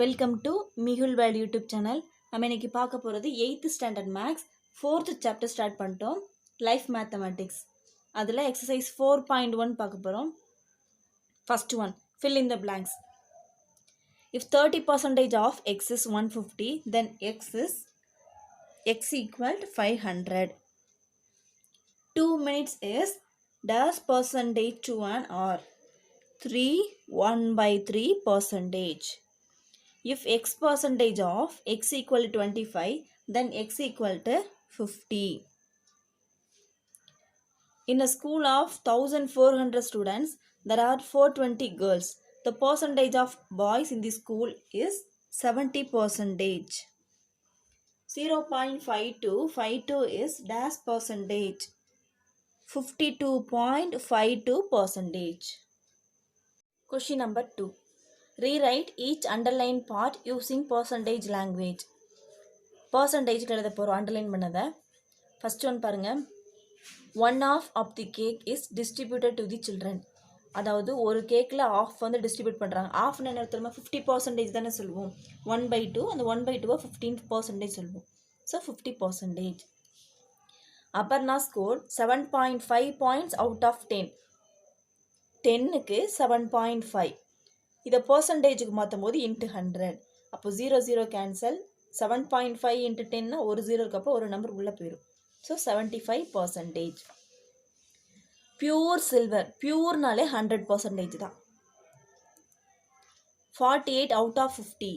Welcome to Migul Vel YouTube channel. நம்ம இன்னைக்கு பார்க்க போகிறது 8th standard maths 4th chapter start பண்ணிட்டோம். லைஃப் மேத்தமெட்டிக்ஸ் அதில் எக்ஸசைஸ் 4.1 பார்க்க போகிறோம். First one, fill in the blanks. If 30% of x is 150, then x equal to 500. 2 minutes is dash percentage to an hour. 3 1/3 percentage. If x percentage of x equal to 25, then x equal to 50. In a school of 1400 students, there are 420 girls. The percentage of boys in the school is 70%. 0.5252 is dash percentage. 52.52%. Question number 2. Rewrite each underlined part using percentage language. Percentage எழுத போகிறோம் underline பண்ணதை. First one பாருங்கள். 1/2 of the cake is distributed to the children. அதாவது ஒரு கேக்கில் of வந்து distribute பண்ணுறாங்க. ஆஃப்னு என்ன தெரியுமா, 50% தானே சொல்லுவோம். 1/2, அந்த 1/2 15% சொல்லுவோம். So 50%. Aparna score 7.5 points out of 10. 10க்கு 7.5. இதை பர்சன்டேஜுக்கு மாற்றும் போது இன்ட்டு 100. அப்போ 0 கேன்சல். 7.5 இன்ட்டு 10னா ஒரு 0 இருக்கப்போ ஒரு நம்பர் உள்ளே போயிடும். ஸோ 75%. பியூர் சில்வர், பியூர்னாலே 100% தான். 48 out of 50.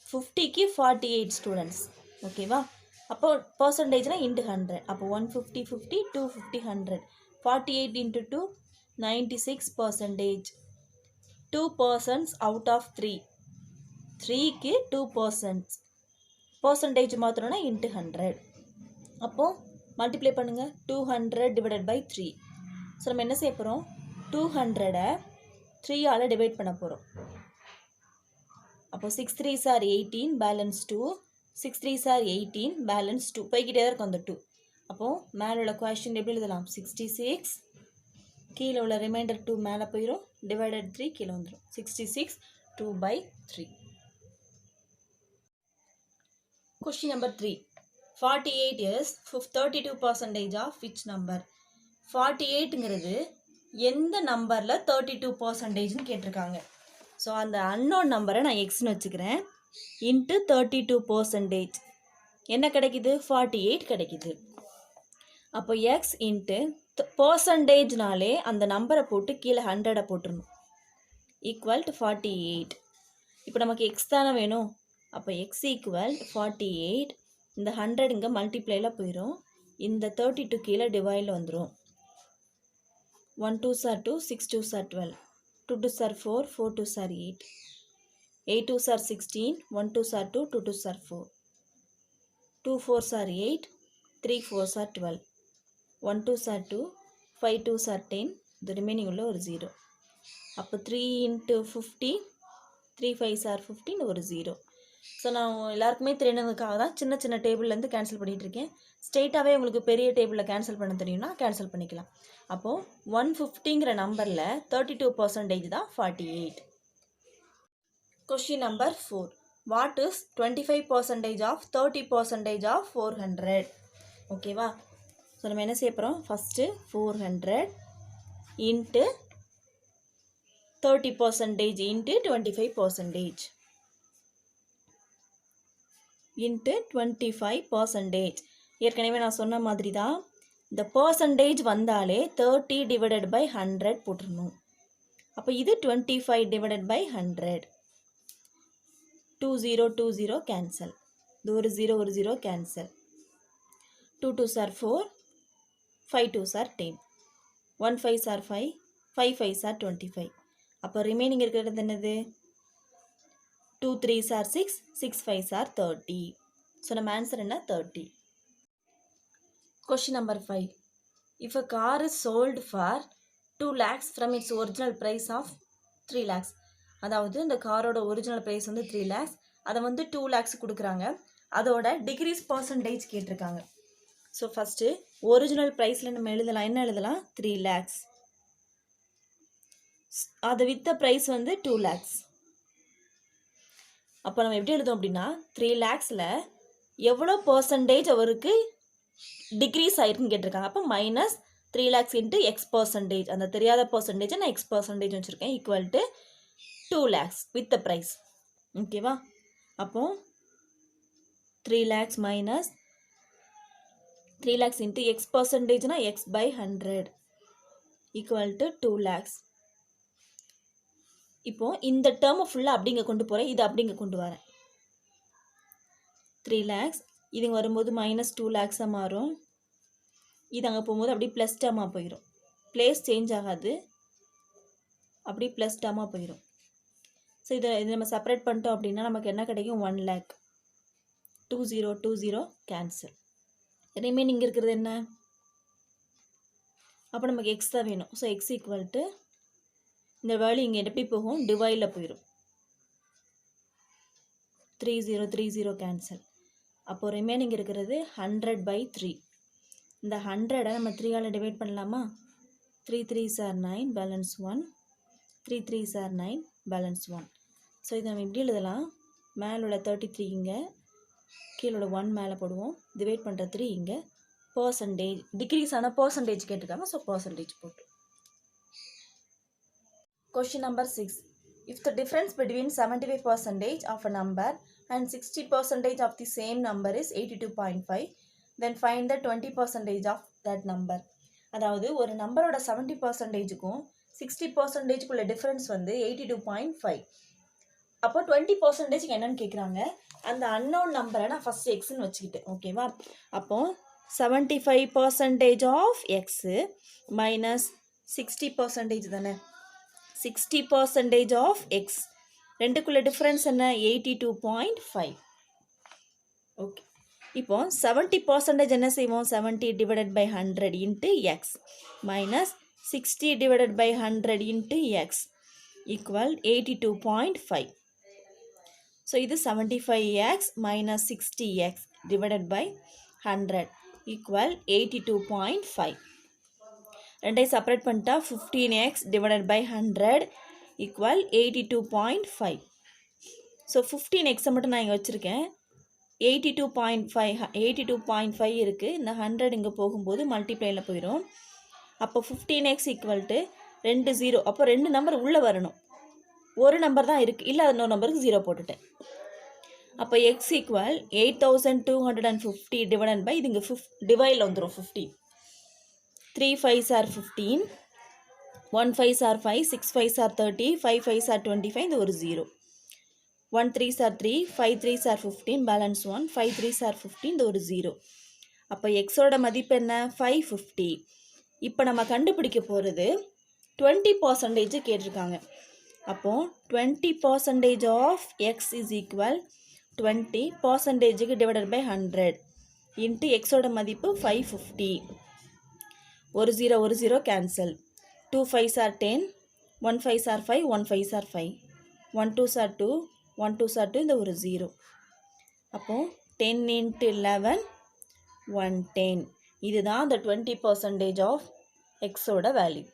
50க்கு 48 ஸ்டூடெண்ட்ஸ். ஓகேவா? அப்போ பர்சன்டேஜ்னால் இன்ட்டு 100. அப்போ 150 50 250 100. 48 இன்ட்டு 2 96%. 2 persons out of 3. 3க்கு 2%. பர்சன்டேஜ் மாத்திரம்னா இன்ட்டு 100. அப்போது மல்டிப்ளை பண்ணுங்கள். 200 டிவைடட் பை 3. ஸோ நம்ம என்ன செய்ய போகிறோம், 200-ஐ 3ஆல் டிவைட் பண்ண போகிறோம். அப்போது 6 3s are 18, balance 2. 6 3s are 18, balance 2. போய்கிட்டே தான் இருக்கும் அந்த 2. அப்போது மேலே உள்ள கொஷின் எப்படி எழுதலாம், 66, கீழே உள்ள ரிமைண்டர் 2 மேலே போயிடும், டிவைடட் 3 கீழே வந்துடும். 66 2/3. Question number 3. 48 is 32% of which number? 48ங்கிறது எந்த நம்பரில் 32%ன்னு கேட்டிருக்காங்க. ஸோ அந்த அன்னோன் நம்பரை நான் எக்ஸ்னு வச்சுக்கிறேன். இன்ட்டு 32%. என்ன கிடைக்குது, 48 கிடைக்குது. அப்போ எக்ஸ் இன்ட்டு பர்சன்டேஜ்னாலே அந்த நம்பரை போட்டு கீழே 100 போட்டுருணும். Equal to 48. இப்போ நமக்கு எக்ஸ் தானே வேணும். அப்போ எக்ஸ் ஈக்குவல் 48. இந்த 100 இங்கே மல்டிப்ளைல போயிடும். இந்த 32 கீழே டிவைடில் வந்துடும். 1 2s are 2, 6 2s are 12, 2 2s are 4, 4 2s are 8, 8 2s are 16, 1 2s are 2, 2 2s are 4, 2 4s are 8, 3 4s are 12, 1 2s are 2, 5 2s are 10, the remaining உள்ள ஒரு 0. அப்போ 3 into 50, 3 5s are 15, ஒரு 0. ஸோ நான் எல்லாருக்குமே தெரியணுங்கிறதுக்காக தான் சின்ன சின்ன டேபிள்லேருந்து கேன்சல் பண்ணிகிட்ருக்கேன். ஸ்ட்ரெயிட்டாகவே உங்களுக்கு பெரிய டேபிளில் கேன்சல் பண்ண தெரியும்னா கேன்சல் பண்ணிக்கலாம். அப்போது 150ங்கிற நம்பரில் 32% தான் 48. Question number 4. What is 25% of 30% of 400? ஓகேவா? ஸோ நம்ம என்ன செய்ய போகிறோம், ஃபஸ்ட்டு 400 இன்ட்டு 30% இன்ட்டு 25% இன்ட்டு 25%. ஏற்கனவே நான் சொன்ன மாதிரி தான், இந்த பர்சன்டேஜ் வந்தாலே 30 டிவைடட் பை 100 போட்டுருணும். அப்போ இது 25 டிவைடட் பை 100. 2 0 2 0 கேன்சல். இது ஒரு 0 cancel. 2 2s are 4, 5 2s are 10, 1 5s are 5, 5 5s are 25. அப்போ ரிமைனிங் இருக்கிறது என்னது, 2 3s are 6, 6 5s are 30. So நம்ம ஆன்சர் என்ன, 30. Question number 5. If a car is sold for 2 lakhs from its original price of 3 lakhs. அதாவது இந்த காரோட original price வந்து 3 lakhs, அதை வந்து 2 lakhs கொடுக்குறாங்க. அதோட டிகிரீஸ் பர்சன்டேஜ் கேட்டிருக்காங்க. ஸோ ஃபஸ்ட்டு ஒரிஜினல் ப்ரைஸில் நம்ம எழுதலாம், என்ன எழுதலாம், 3 lakhs. அது வித்த ப்ரைஸ் வந்து 2 lakhs. அப்போ நம்ம எப்படி எழுதுவோம் அப்படின்னா 3 lakhsல எவ்வளோ பர்சன்டேஜ் அவருக்கு டிக்ரீஸ் ஆயிருக்குன்னு கேட்டிருக்காங்க. அப்போ minus 3 lakhs into X percentage, அந்த தெரியாத பர்சன்டேஜை நான் எக்ஸ் பர்சன்டேஜ் வச்சுருக்கேன், equal to 2 lakhs with the price. ஓகேவா? அப்போ 3 lakhs minus 3 lakhs into X பர்சன்டேஜ்னா X by 100 equal to 2 lakhs. இப்போ இந்த டேர்மை ஃபுல்லாக அப்படிங்க கொண்டு போகிறேன், இது அப்படிங்க கொண்டு வரேன். 3 lakhs இதுங்க வரும்போது மைனஸ் 2 lakhs மாறும், இது அங்கே போகும்போது அப்படியே ப்ளஸ் டேர்மாக போயிடும். பிளேஸ் சேஞ்ச் ஆகாது, அப்படியே ப்ளஸ் டேர்மாக போயிடும். ஸோ இதை நம்ம செப்பரேட் பண்ணிட்டோம் அப்படின்னா நமக்கு என்ன கிடைக்கும்? 1 lakh. 2 0 2 0 கேன்சல். ரிமைனிங் இருக்கிறது என்ன? அப்போ நமக்கு எக்ஸ் தான் வேணும். ஸோ எக்ஸ் ஈக்குவல் டு இந்த வேல்யூ இங்கே எப்படி போகும்? டிவைடில் போயிடும். 3 0 3 0 கேன்சல். அப்போது ரிமைனிங் இருக்கிறது 100/3. இந்த 100-ஐ நம்ம 3ஆல் டிவைட் பண்ணலாமா? 3 3s are 9, balance 1. 3 3s are 9, balance 1. So இதை நம்ம எப்படி எழுதலாம்? மேலே உள்ள 33 இங்கே, கீழே உள்ள 1 மேலே போடுவோம். டிவைட் பண்ணுற 3 இங்கே, பர்சன்டேஜ் டிக்ரீஸ் ஆனால் பர்சன்டேஜ் கேட்டிருக்காங்க. ஸோ பர்சன்டேஜ் போட்டு. Question number 6. If the difference between 75% of a number and 60% of the same number is 82.5, then find the 20% of that number. அதாவது ஒரு நம்பரோட 70%க்கும் 60%க்குள்ள டிஃப்ரென்ஸ் வந்து 82.5. அப்போ 20%க்கு என்னன்னு கேட்குறாங்க. அந்த அன்னோன் நம்பரை நான் ஃபஸ்ட் எக்ஸ்ன்னு வச்சுக்கிட்டேன். ஓகேவா? அப்போ 75% ஆஃப் எக்ஸு மைனஸ் 60% தானே, 60% ஆஃப் எக்ஸ், ரெண்டுக்குள்ள டிஃப்ரென்ஸ் என்ன? 82.5. ஓகே, இப்போ 70% என்ன செய்வோம்? 70 divided by 100 into x minus 60 divided by 100 into x equal 82.5. So இது 75x minus 60x divided by 100 equal 82.5. ரெண்டையும் செப்பரேட் பண்ணிட்டா 15x divided by 100 equal 82.5. So 15xை மட்டும் நான் இங்கே வச்சுருக்கேன். 82.5 இருக்குது. இந்த 100 இங்கே போகும்போது மல்டிப்ளையில் போயிடும். அப்போ 15x ஈக்குவல் டு 2 0. அப்போ 2 நம்பர் உள்ளே வரணும், ஒரு நம்பர் தான் இருக்குது, இல்லை இன்னொரு நம்பருக்கு 0 போட்டுட்டேன். அப்போ எக்ஸ் ஈக்குவல் 8250 டிவைடட் பை, இது இங்கே டிவைடில் வந்துடும் 15. 3 5s are 15, 1 5s are 5, 6 5s are 30, 5 5s are 25, இது ஒரு 0. 1 3s are 3, 5 3s are 15, balance 1, 5 3s are 15, இது ஒரு 0. அப்போ எக்ஸோட மதிப்பு என்ன? 550. இப்போ நம்ம கண்டுபிடிக்க போகிறது 20% கேட்டிருக்காங்க. அப்போது 20% ஆஃப் எக்ஸ் இஸ் ஈக்குவல் 20%க்கு டிவைடட் பை 100 இன்ட்டு எக்ஸோட மதிப்பு 550. ஒரு 0 cancel. 2 5s are 10, 1 5s are 5, 1 5s are 5, 1 2s are 2, 1 2s are 2, இந்த ஒரு 0. அப்போது 10 இன்ட்டு 11 110. இதுதான் the 20% ஆஃப் எக்ஸோட value.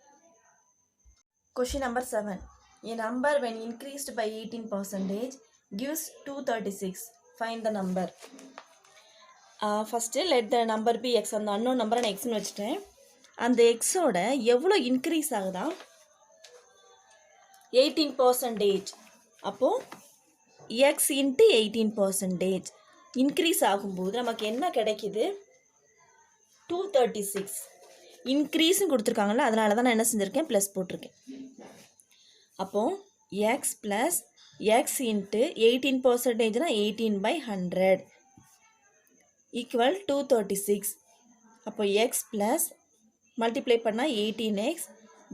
Question number 7. A number when increased by 18% gives 236. Find the number. First let the number be x. அந்த unknown நம்பரை நான் எக்ஸ்னு வச்சுட்டேன். அந்த எக்ஸோட எவ்வளோ இன்க்ரீஸ் ஆகுதா? 18%. அப்போது எக்ஸ் இன்ட்டு 18% இன்க்ரீஸ் ஆகும்போது நமக்கு என்ன கிடைக்கிது? 236. இன்க்ரீஸ்ன்னு கொடுத்துருக்காங்கல்ல, அதனால தான் நான் என்ன செஞ்சுருக்கேன்? ப்ளஸ் போட்டிருக்கேன். அப்போது எக்ஸ் ப்ளஸ் எக்ஸ் இன்ட்டு 18%னா 18/100 ஈக்குவல் 236. அப்போ எக்ஸ் ப்ளஸ் மல்டிப்ளை பண்ணால் 18x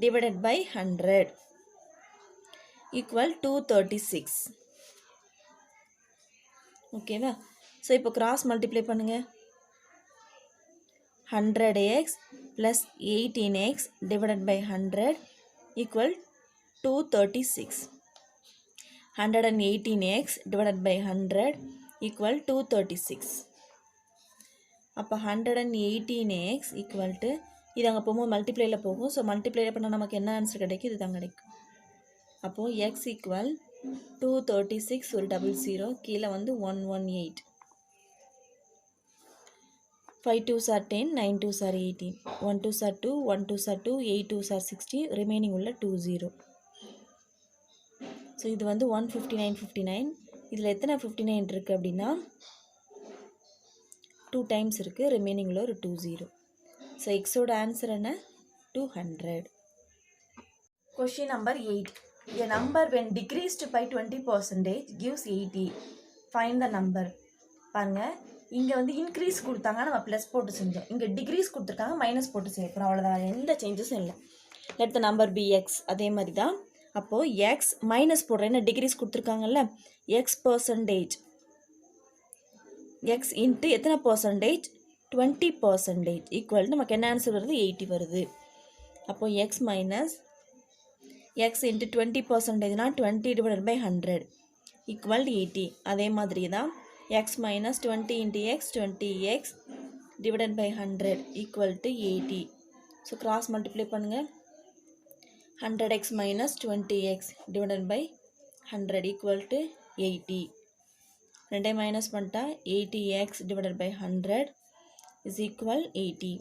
டிவைடட் பை 100 ஈக்குவல் 236. ஓகேவா? ஸோ இப்போ கிராஸ் மல்டிப்ளை பண்ணுங்கள். 100x plus 18x divided by 100 equal 236. 118x divided by 100 equal 236. அப்போ 118x ஈக்குவல் டு, இது அங்கே போகும்போது மல்டிப்ளையில் போகும். ஸோ மல்டிப்ளை பண்ணால் நமக்கு என்ன ஆன்சர் கிடைக்கும்? இது தான் கிடைக்கும். அப்போது எக்ஸ் ஈக்குவல் 236 ஒரு 00 கீழே வந்து 118 5 2s are 10 9 2s are 18 1 2s are 2 1 2s are 2 8 2s are 60 remaining உள்ள 20 ஸோ இது வந்து 159 இதில் எத்தனை 59 இருக்குது அப்படின்னா 2 டைம்ஸ் இருக்குது ரிமைனிங் உள்ள ஒரு 20 ஸோ எக்ஸோட ஆன்சர் என்ன 200 Question number 8 A number when decreased by 20% gives 80 find the number பாருங்க இங்கே வந்து இன்க்ரீஸ் கொடுத்தாங்க நம்ம ப்ளஸ் போட்டு செஞ்சோம் இங்கே டிக்ரீஸ் கொடுத்துருக்காங்க மைனஸ் போட்டு செய்யப்போம் அவ்வளோதான் எந்த சேஞ்சஸும் இல்லை let the number be X அதே மாதிரி தான் அப்போது எக்ஸ் மைனஸ் போடுறேன் என்ன டிக்ரீஸ் கொடுத்துருக்காங்கல்ல எக்ஸ் பர்சன்டேஜ் எக்ஸ் இன்ட்டு எத்தனை பர்சன்டேஜ் 20% ஈக்குவல் நமக்கு என்ன ஆன்சர் வருது 80 வருது அப்போது எக்ஸ் மைனஸ் எக்ஸ் இன்ட்டு 20%னா 20 டிவைடட் பை 100 ஈக்குவல் 80 அதே மாதிரி தான் x minus 20 into x 20x divided by 100 equal to 80 so cross multiply பண்ணுங்க 100x minus 20x divided by 100 equal to 80 ரெண்டே மைனஸ் பண்ணிட்டா 80x divided by 100 is equal 80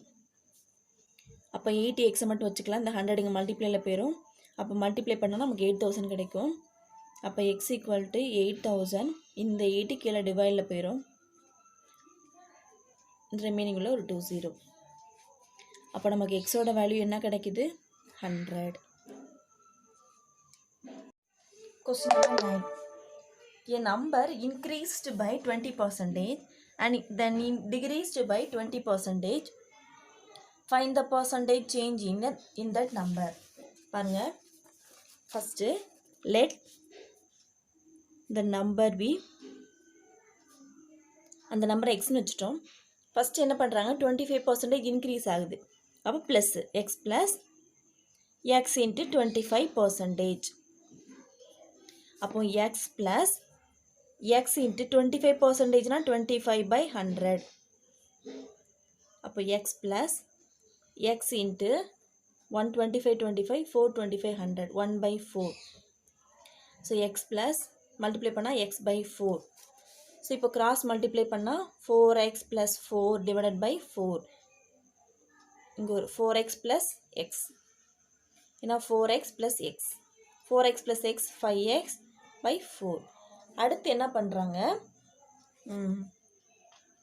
அப்போ 80x மட்டும் வச்சுக்கலாம் இந்த 100 இங்கே மல்டிப்ளைல போயிடும் அப்போ மல்டிப்ளை பண்ணால் நமக்கு 8000 கிடைக்கும் அப்போ x equal to 8000 இந்த 80 கீழே டிவைடில் போயிடும் ரிமைனிங் உள்ள ஒரு 20 அப்போ நமக்கு எக்ஸோட வேல்யூ என்ன கிடைக்குது 100 Question number 9 A number increased by 20% and then decreased by 20% find the percentage change in that number பாருங்க first let the number be அந்த நம்பரை எக்ஸ்னு வச்சுட்டோம் ஃபஸ்ட்டு என்ன பண்ணுறாங்க 25% இன்க்ரீஸ் ஆகுது அப்போ plus X plus X into 25% அப்போ எக்ஸ் ப்ளஸ் எக்ஸ் இன்ட்டு 25%னா 25/100 அப்போ X plus X into 125 425 100 1/4 so X plus multiply பண்ணால் x by 4 ஸோ இப்போ கிராஸ் மல்டிப்ளை பண்ணால் 4x plus 4 divided by 4 இங்கே ஒரு 4x plus x ஏன்னா 4x plus x 4x plus x 5x by 4 அடுத்து என்ன பண்ணுறாங்க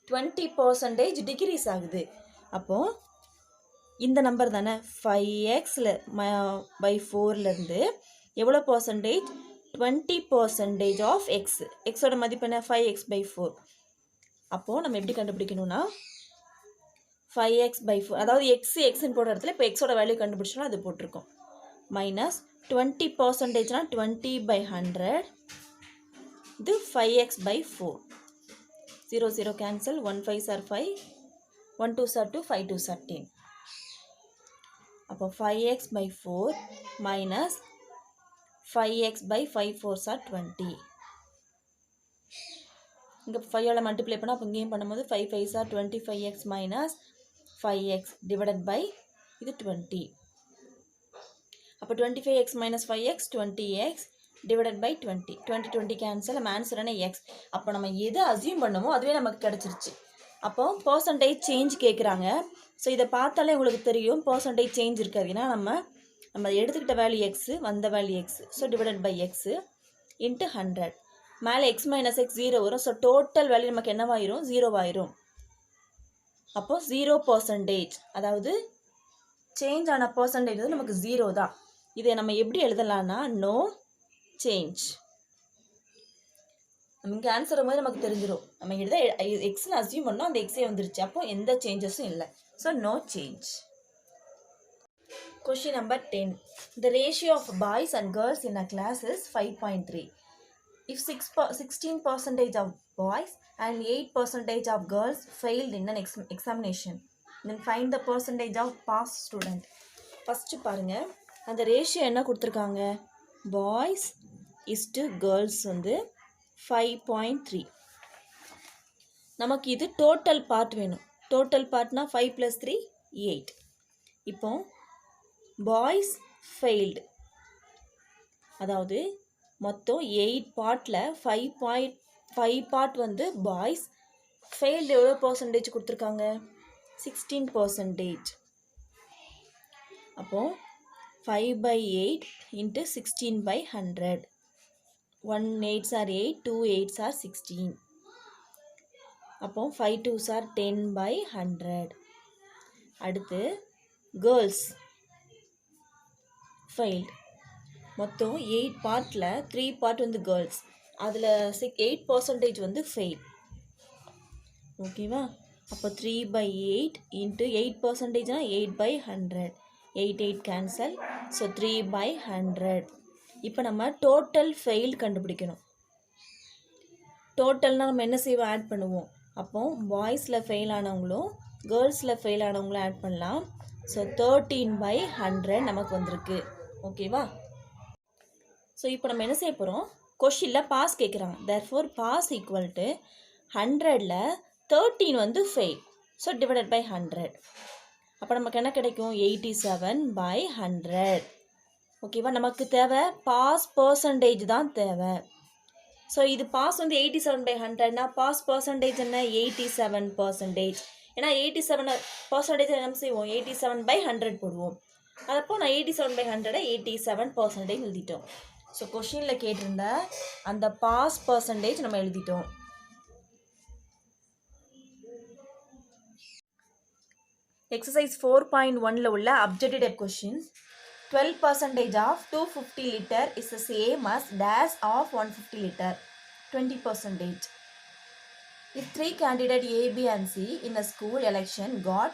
20% டிக்ரீஸ் ஆகுது அப்போது இந்த நம்பர் தானே 5x by 4லேருந்து எவ்வளோ பர்சன்டேஜ் 20% of x xோட மதிப்பு என்ன 5x by 4 அப்போது நம்ம எப்படி கண்டுபிடிக்கணும்னா 5x by 4 அதாவது xன்னு போடுற இடத்துல இப்போ xோட வேல்யூ கண்டுபிடிச்சோன்னா அது போட்டிருக்கோம் மைனஸ் 20%னா 20/100 இது 5x by 4 0 0 cancel 1 5s are 5 1 2s are 2 5 2s are 10 அப்போ 5x by 4 minus 5x by 5 4s are 20 இங்கே 5ஆல் மல்டிப்ளை பண்ணால் அப்போ இங்கேயும் பண்ணும்போது 5 5s are 25x minus 5x divided by இது 20 அப்போ 25x minus 5x 20x divided by 20 20 cancel நம்ம answer என்ன எக்ஸ் அப்போ நம்ம எதை அசியூம் பண்ணமோ அதுவே நமக்கு கிடச்சிருச்சு அப்போ பர்சன்டேஜ் சேஞ்ச் கேட்குறாங்க ஸோ இதை பார்த்தாலே உங்களுக்கு தெரியும் பர்சன்டேஜ் சேஞ்ச் இருக்காது ஏன்னா நம்ம எடுத்துக்கிட்ட வேல்யூ எக்ஸு வந்த value x so divided by x into 100 மேலே எக்ஸ் மைனஸ் எக்ஸ் 0 வரும் ஸோ டோட்டல் வேல்யூ நமக்கு என்னவாயிரும் 0 ஆயிரும் அப்போது 0% அதாவது சேஞ்ச் ஆன பர்சன்டேஜ் வந்து நமக்கு 0 தான் இதை நம்ம எப்படி எழுதலாம்னா நோ சேஞ்ச் நம்ம இங்கே ஆன்சர் போது நமக்கு தெரிஞ்சிடும் நம்ம எழுத எக்ஸ்னு அசியூம் பண்ணோம் அந்த எக்ஸே வந்துருச்சு அப்போ எந்த சேஞ்சஸும் இல்லை so no change Question number 10. The ratio of boys and girls in a class is 5.3. If 16% of boys and 8% of girls failed in an examination, then find the percentage of pass student. First பாருங்க அந்த ratio என்ன கொடுத்துருக்காங்க boys is to girls வந்து 5.3 நமக்கு இது total part வேணும் total பார்ட்னா 5 + 3 8 இப்போ boys failed அதாவது மொத்தம் 8 பார்ட்டில் 5 பார்ட் வந்து பாய்ஸ். ஃபெயில்டு எவ்வளோ பர்சன்டேஜ் கொடுத்துருக்காங்க? 16%. அப்போது 5/8 into 16/100. 1 8s are 8, 2 8s are 16. அப்போ 5 2s are 10/100. அடுத்து கேர்ள்ஸ் ஃபெயில்டு. மொத்தம் 8 பார்ட்டில் 3 பார்ட் வந்து கேர்ள்ஸ். அதில் 8% வந்து ஃபெயில். ஓகேவா? அப்போ 3/8 into 8%னா 8/100. 8 8 கேன்சல். ஸோ 3/100. இப்போ நம்ம டோட்டல் ஃபெயில் கண்டுபிடிக்கணும். டோட்டல்னால் நம்ம என்ன செய்வோம்? ஆட் பண்ணுவோம். அப்போ பாய்ஸில் ஃபெயில் ஆனவங்களும் கேர்ள்ஸில் ஃபெயில் ஆனவங்களும் ஆட் பண்ணலாம். ஸோ 13/100 நமக்கு வந்திருக்கு. ஓகேவா? ஸோ இப்போ நம்ம என்ன செய்ய போகிறோம்? கொஷினில் பாஸ் கேட்குறாங்க. தேர்ஃபோர் பாஸ் ஈக்குவல் டு 100ல் 13 வந்து ஃபெயில். So divided by 100. அப்போ நமக்கு என்ன கிடைக்கும்? 87/100. ஓகேவா? நமக்கு தேவை பாஸ் பர்சன்டேஜ் தான் தேவை. ஸோ இது பாஸ் வந்து 87/100னா பாஸ் பர்சன்டேஜ் என்ன? 87%. ஏன்னா 87% என்ன செய்வோம்? 87/100 போடுவோம். அதப்போ நான் 87/100 87% எழுதிட்டோம். ஸோ கொஷினில் கேட்டிருந்த அந்த பாஸ் பர்சன்டேஜ் நம்ம எழுதிட்டோம். எக்ஸசைஸ் 4.1ல் உள்ள objective type questions. 12% of 250 liter is the same as dash of 150 liter. 20%. If 3 candidates A, B and C in a school election got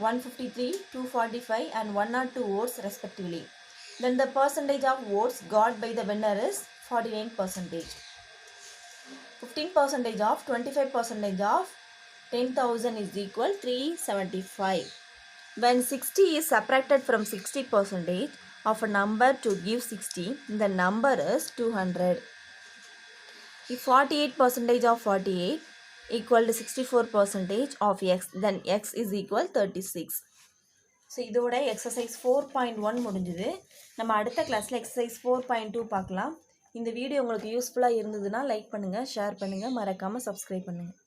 153, 245 and 102 votes respectively, then the percentage of votes got by the winner is 49%. 15% of 25% of 10,000 is equal 375. When 60 is subtracted from 60% of a number to give 60, the number is 200. If 48% of 48 equal to 64% of x, then x is equal 36. So இதோட exercise 4.1 முடிஞ்சுது. நம்ம அடுத்த கிளாஸில் exercise 4.2 பார்க்கலாம். இந்த video உங்களுக்கு யூஸ்ஃபுல்லாக இருந்ததுன்னா லைக் பண்ணுங்கள், ஷேர் பண்ணுங்கள், மறக்காமல் சப்ஸ்கிரைப் பண்ணுங்கள்.